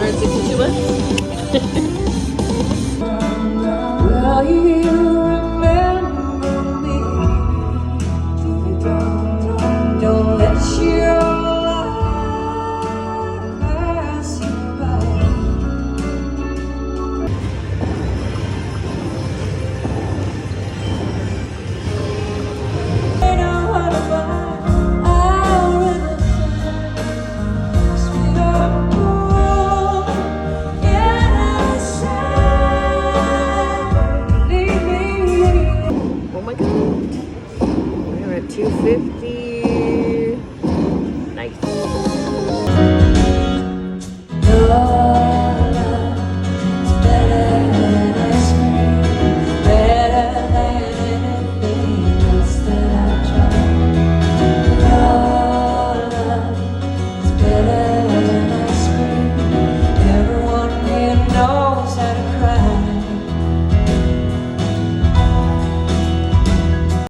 162 bucks. Will you remember me? Don't let your life pass you by. I know how to find our innocence, sweetheart. Oh my god. We're at 250. Nice.